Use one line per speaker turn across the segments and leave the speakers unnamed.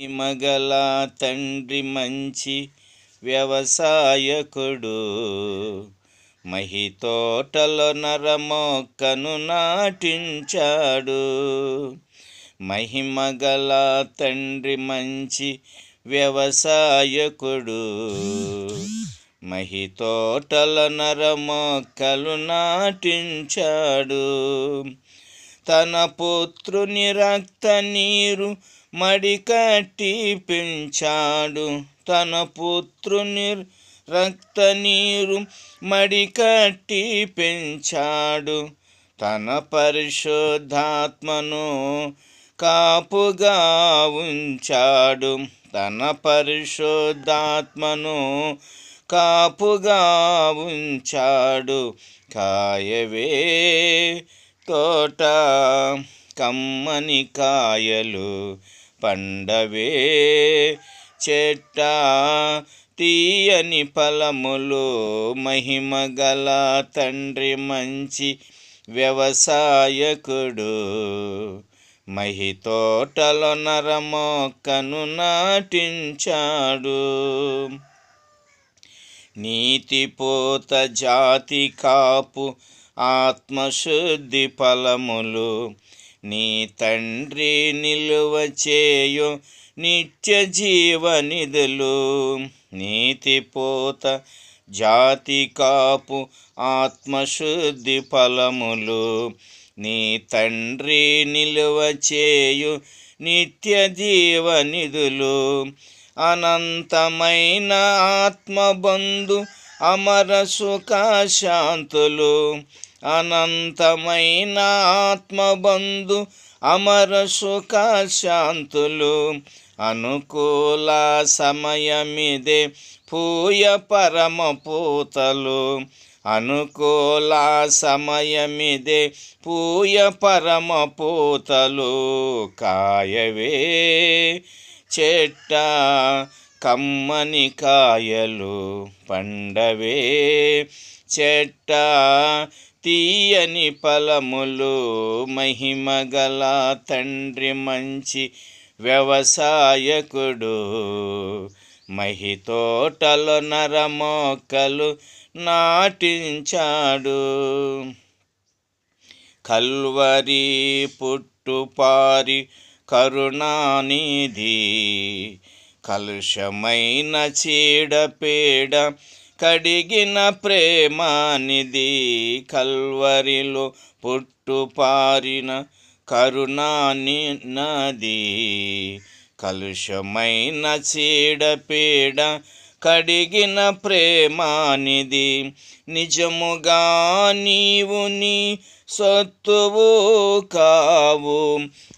మగల తండ్రి మంచి వ్యవసాయకుడు, మహితోటలో నరమొక్కను నాటించాడు. మహిమగల తండ్రి మంచి వ్యవసాయకుడు, మహితోటలో నరమొక్కలు నాటించాడు. తన పుత్రుని రక్త నీరు మడికట్టి పెంచాడు. తన పుత్రుని రక్త నీరు మడికట్టి పెంచాడు. తన పరిశుద్ధాత్మను కాపుగా ఉంచాడు. తన పరిశుద్ధాత్మను కాపుగా ఉంచాడు. కాయవే తోట కమ్మని కాయలు పండవే చెట్ట తీయని ఫలములు. మహిమగల తండ్రి మంచి వ్యవసాయకుడు, మహితోటలో నరమొక్కను నాటించాడు. నీతిపోత జాతి కాపు ఆత్మశుద్ధి ఫలములు, నీ తండ్రి నిలువ చేయు నిత్య జీవనిధులు. నీతిపోత జాతి కాపు ఆత్మశుద్ధి ఫలములు, నీ తండ్రి నిలువ చేయు నిత్య జీవనిధులు. అనంతమైన ఆత్మబంధు అమర సుఖ శాంతులు. అనంతమైన ఆత్మబంధు అమర సుఖ శాంతులు. అనుకూల సమయమిదే పూయ పరమ పూతలు. అనుకూల సమయమిదే పూయ పరమ పూతలు. కాయవే చెట్ట కమ్మని కాయలు పండవే చెట్ట తీయని ఫలములు. మహిమగల తండ్రి మంచి వ్యవసాయకుడు, మహితోటలో నరమొక్కలు నాటించాడు. కల్వరి పుట్టుపారి కరుణానిధి, కలుషమైన చీడపీడ కడిగిన ప్రేమానిధి. కల్వరిలో పుట్టుపారిన కరుణానిధి, కలుషమైన చీడపీడ కడిగిన ప్రేమానిధి. నిజముగా నీవు నీ సొత్తువు కావు.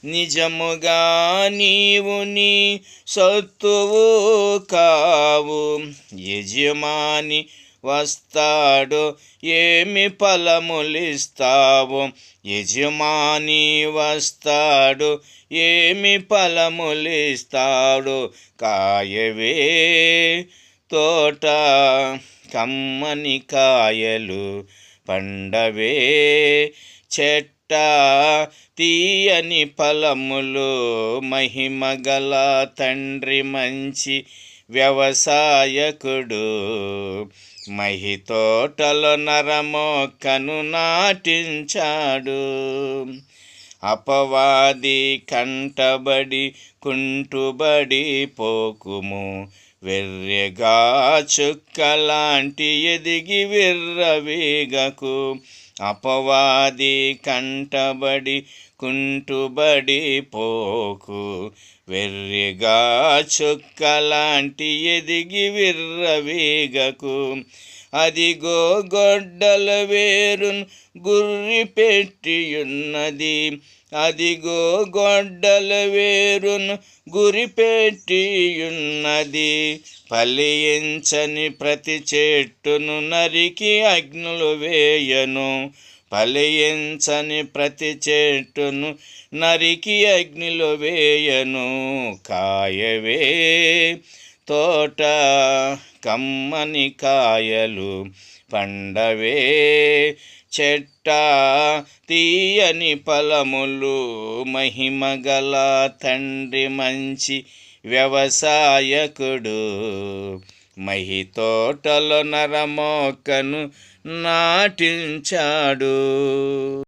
నిజముగా నీవు నీ సొత్తువు కావు. యజమాని వస్తాడు ఏమి ఫలములిస్తావు. యజమాని వస్తాడు ఏమి ఫలములిస్తాడు. కాయవే తోట కమ్మని కాయలు పండవే చెట్ట తీయని ఫలములు. మహిమగల తండ్రి మంచి వ్యవసాయకుడు, మహితోటలో నరమొక్కను నాటించాడు. అపవాది కంటబడి కుంటుబడి పోకుము. వెర్రెగా చుక్కలాంటి ఎదిగి విర్రవీగకు. అపవాది కంటబడి కుంటుబడి పోకు. వెర్రిగా చుక్కలాంటి ఎదిగి విర్రవీగకు. అదిగో గొడ్డల వేరును గుర్రి పెట్టియున్నది. అదిగో గొడ్డల వేరును గురిపెట్టియున్నది. ఫలించని ప్రతి చెట్టును నరికి అగ్నులు వేయను. ఫలించని ప్రతి చెట్టును నరికి అగ్నిలో వేయను. కాయవే తోట కమ్మని కాయలు పండవే చెట్ట తీయని ఫలములు. మహిమగల తండ్రి మంచి వ్యవసాయకుడు. మహి తోటలో నరమోకను నాటించాడు.